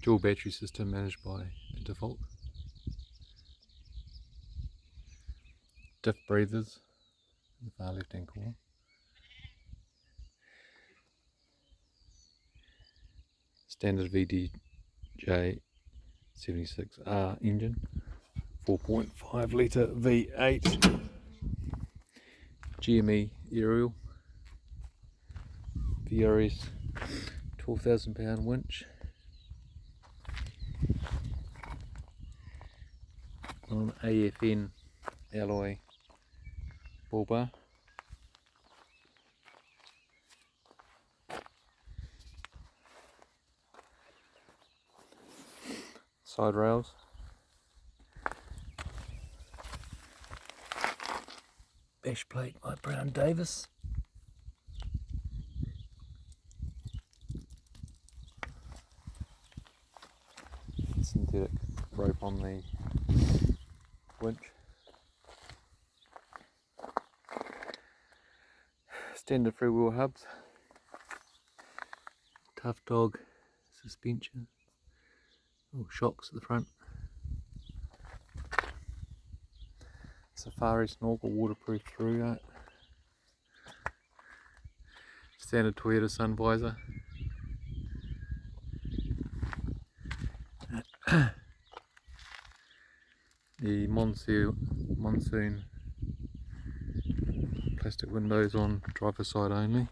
Dual battery system managed by default. Diff breathers in the far left hand corner. Standard VDJ 76R engine, 4.5 litre V8, GME aerial, VRS 12,000 pound winch, on AFN alloy bull bar, side rails, bash plate by Brown Davis, synthetic rope on the winch, standard freewheel hubs, tough dog suspension, shocks at the front, Safari snorkel waterproof through standard Toyota sun visor, the monsoon plastic windows on driver's side only,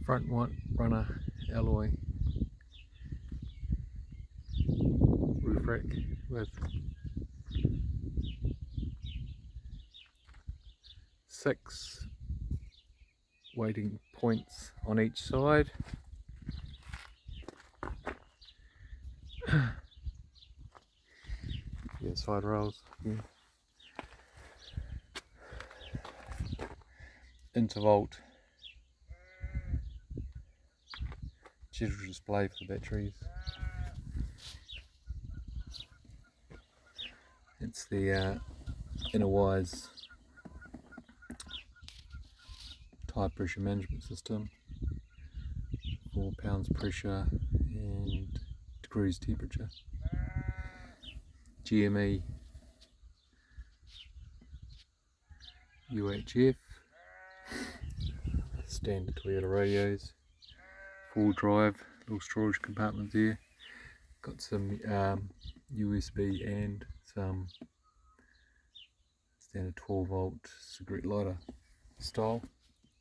front white runner alloy roof rack with 6 waiting points on each side. Yeah, side rails. Yeah. Intervolt digital display for the batteries. It's the inner wires tire pressure management system, 4 pounds pressure and degrees temperature. GME UHF, standard Toyota radios, 4 drive, little storage compartment there, got some USB and some standard 12 volt cigarette lighter style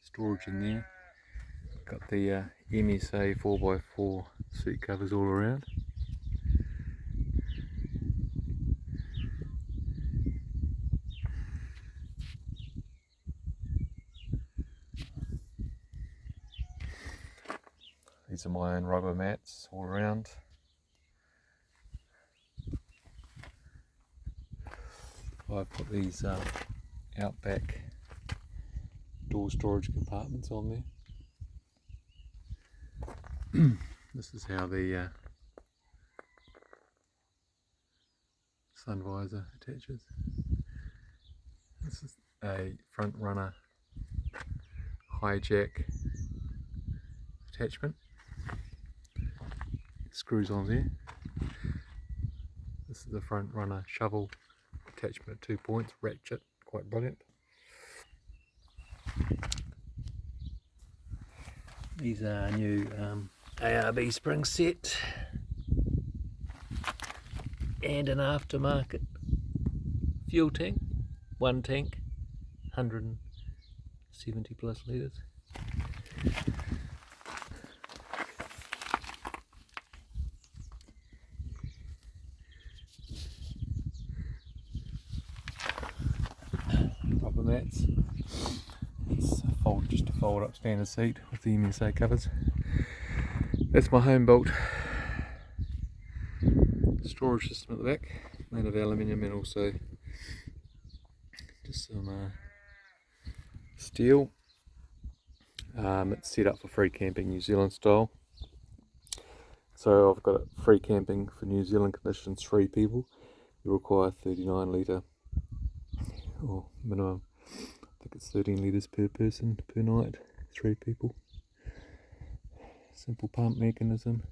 storage in there. Got the MSA 4x4 seat covers all around. These are my own rubber mats all around. I've put these Outback door storage compartments on there. This is how the sun visor attaches. This is a front runner hijack attachment. Screws on there. This is the front runner shovel attachment at 2 points, ratchet, quite brilliant. These are new ARB spring set and an aftermarket fuel tank, one tank, 170 plus litres. Rubber mats. It's just a fold up standard seat with the MSA covers. That's my home built storage system at the back, made of aluminium and also just some steel. It's set up for free camping New Zealand style. So I've got it free camping for New Zealand conditions, 3 people. You require 39 litre or minimum. I think it's 13 litres per person per night, 3 people. Simple pump mechanism,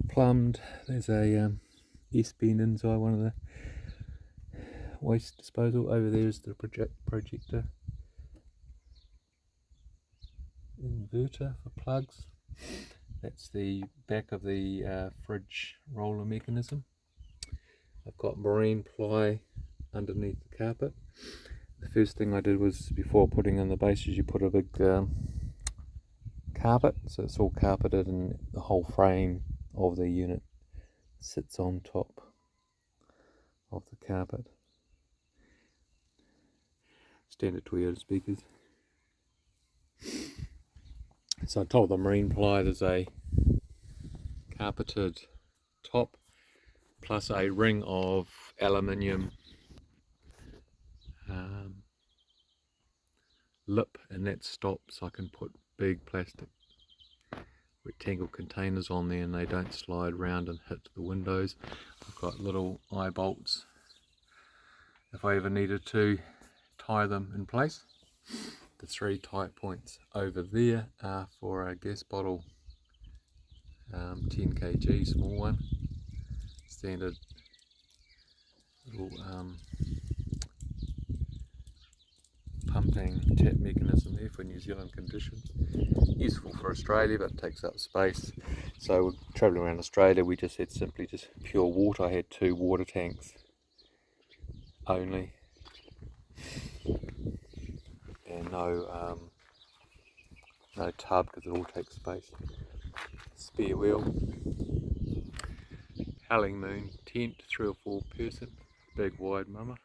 plumbed. There's a S-bend inside one of the waste disposal. Over there is the projector inverter for plugs. That's the back of the fridge roller mechanism. I've got marine ply underneath the carpet. The first thing I did was, before putting in the bases, you put a big carpet, so it's all carpeted and the whole frame of the unit sits on top of the carpet. Standard Toyota speakers. So on top of the marine ply there's a carpeted top plus a ring of aluminium lip, and that stops. I can put big plastic rectangle containers on there and they don't slide around and hit the windows. I've got little eye bolts if I ever needed to tie them in place. The 3 tight points over there are for a gas bottle, 10 kg, small one, standard little pumping tap mechanism there for New Zealand conditions. Useful for Australia, but takes up space. So we're travelling around Australia, we just had simply just pure water. I had 2 water tanks only, and no tub because it all takes space. Spare wheel, howling moon tent, 3 or 4 person, big wide mama.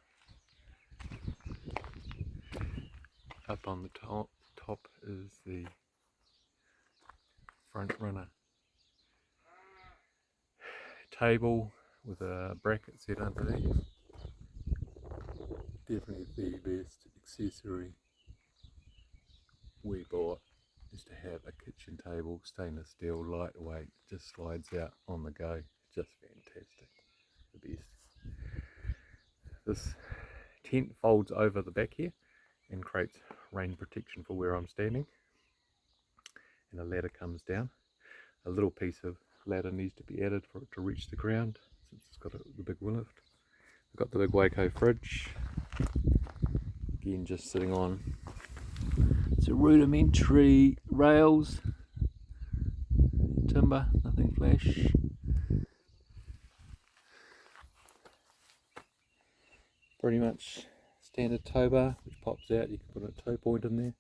Up on the top is the front runner table with a bracket set underneath. Definitely the best accessory we bought is to have a kitchen table, stainless steel, lightweight, just slides out on the go, just fantastic, the best. This tent folds over the back here and creates rain protection for where I'm standing, and a ladder comes down. A little piece of ladder needs to be added for it to reach the ground since it's got the big lift. We've got the big Waco fridge, again just sitting on some rudimentary rails, timber, nothing flash. Pretty much standard tow bar which pops out, you can put a tow point in there.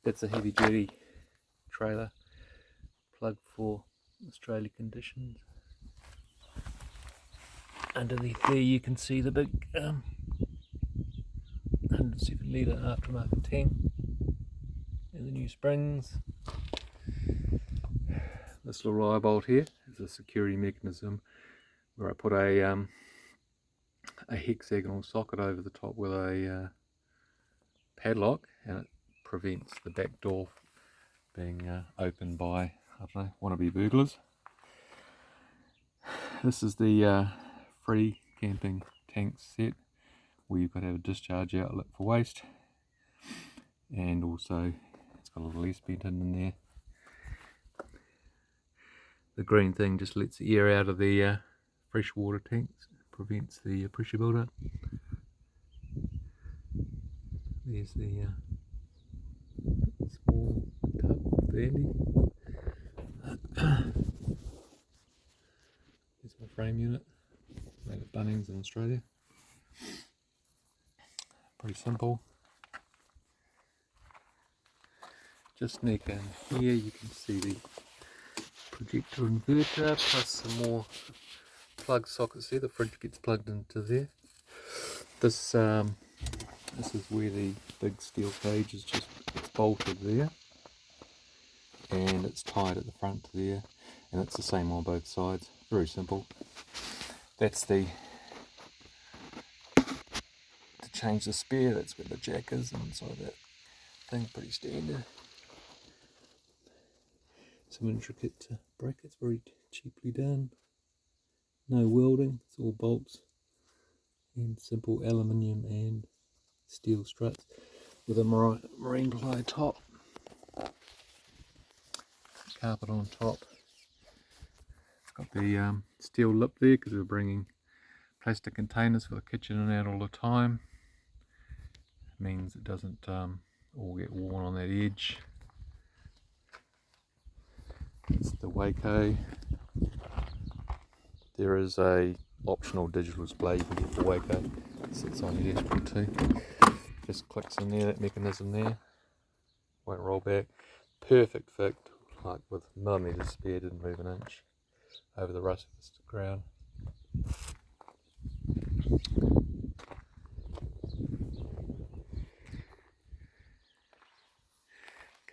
That's a heavy duty trailer, plug for Australia conditions. Underneath there you can see the big 107 litre aftermarket tank and the new springs. This little eye bolt here is a security mechanism where I put a hexagonal socket over the top with a padlock, and it prevents the back door being opened by, I don't know, wannabe burglars. This is the free camping tank set where you've got to have a discharge outlet for waste, and also it's got a little S-bend in there. The green thing just lets the air out of the freshwater tanks, prevents the pressure build-up. There's the small tub for the Andy. There's my frame unit, made at Bunnings in Australia. Pretty simple. Just sneak in here, you can see the projector inverter plus some more plug sockets there. The fridge gets plugged into there. This is where the big steel cage is just bolted there, and it's tied at the front there, and it's the same on both sides. Very simple. That's the to change the spare. That's where the jack is inside that thing. Pretty standard. Some intricate brackets, very cheaply done. No welding, it's all bolts and simple aluminium and steel struts. with a marine ply top, carpet on top. It's got the steel lip there because we're bringing plastic containers for the kitchen and out all the time. It means it doesn't all get worn on that edge. It's the Waco. There is a optional digital display you can get for Waco. It sits on your dashboard too. Just clicks in there, that mechanism there. Won't roll back. Perfect fit, like with millimetres spare, didn't move an inch over the roughest ground.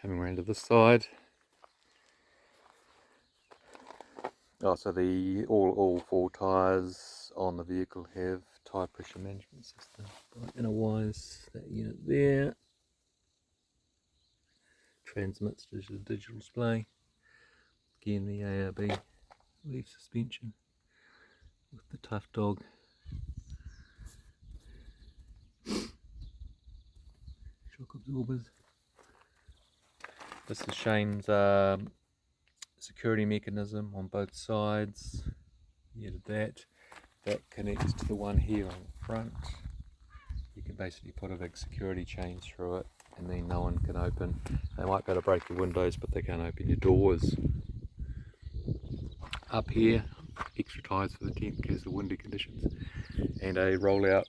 Coming around to this side. Oh, so all 4 tyres on the vehicle have tyre pressure management system. Inner wires, that unit there transmits to the digital display. Again, the ARB leaf suspension with the tough dog. Shock absorbers. This is Shane's security mechanism on both sides. Yeah, that connects to the one here on the front. You can basically put a big security chain through it, and then no one can open. They might be able to break your windows, but they can't open your doors. Up here, extra tyres for the tent because of the windy conditions, and a roll-out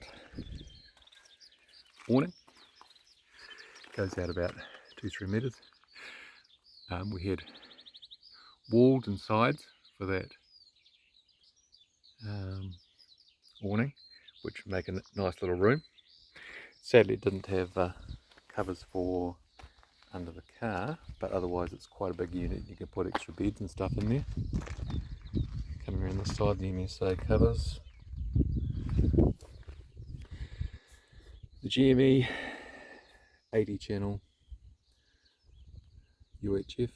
awning. Goes out about 2-3 metres. We had walls and sides for that awning, which make a nice little room. Sadly, it didn't have covers for under the car, but otherwise it's quite a big unit. You can put extra beds and stuff in there. Coming around this side, the MSA covers. The GME 80 channel UHF.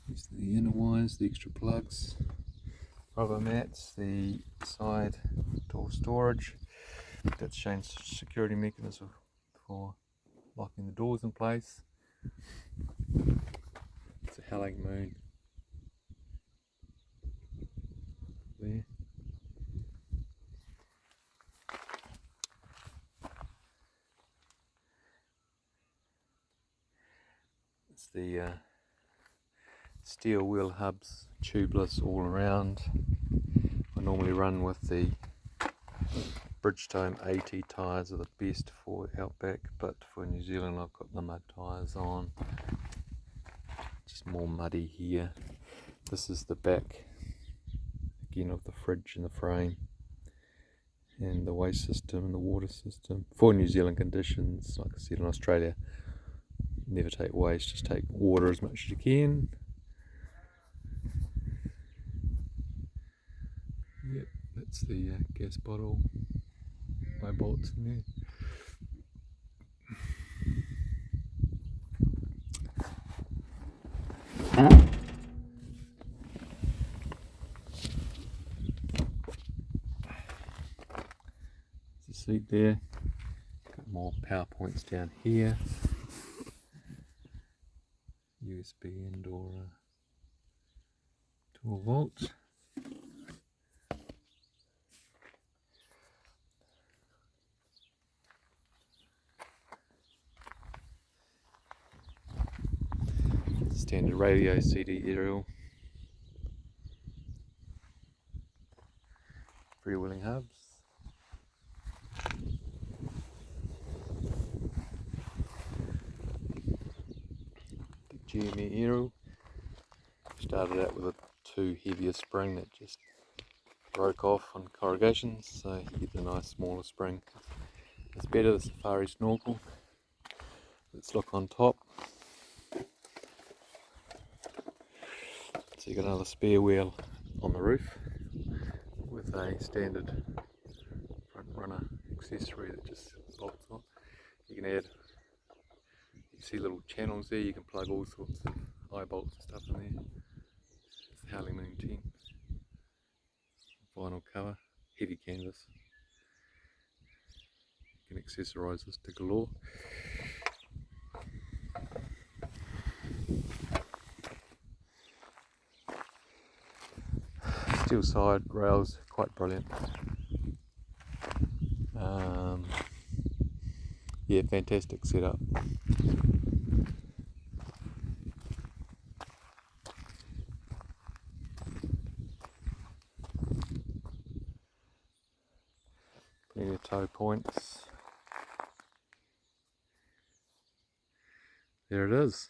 These are the inner wires, the extra plugs, rubber mats, the side door storage. That's Shane's security mechanism for locking the doors in place. It's a howling moon there. It's the steel wheel hubs, tubeless all around. I normally run with the Bridgestone 80 tyres are the best for Outback, but for New Zealand I've got the mud tyres on. Just more muddy here. This is the back again of the fridge and the frame, and the waste system and the water system for New Zealand conditions. Like I said, in Australia, never take waste, just take water as much as you can. Yep, that's the gas bottle. No bolts in there. There's a seat there. Got more power points down here. USB and/or 12 volts. Standard radio, CD aerial, freewheeling hubs. The GME aerial. Started out with a 2 heavier spring that just broke off on corrugations, so you get the nice smaller spring. It's better, the Safari snorkel. Let's look on top. So you got another spare wheel on the roof with a standard front runner accessory that just bolts on. You can add, you see little channels there, you can plug all sorts of eye bolts and stuff in there. It's the Howling Moon 10. Vinyl cover, heavy canvas. accessorises to galore. Steel side rails, quite brilliant. Yeah, fantastic setup. Plenty of toe points. There it is.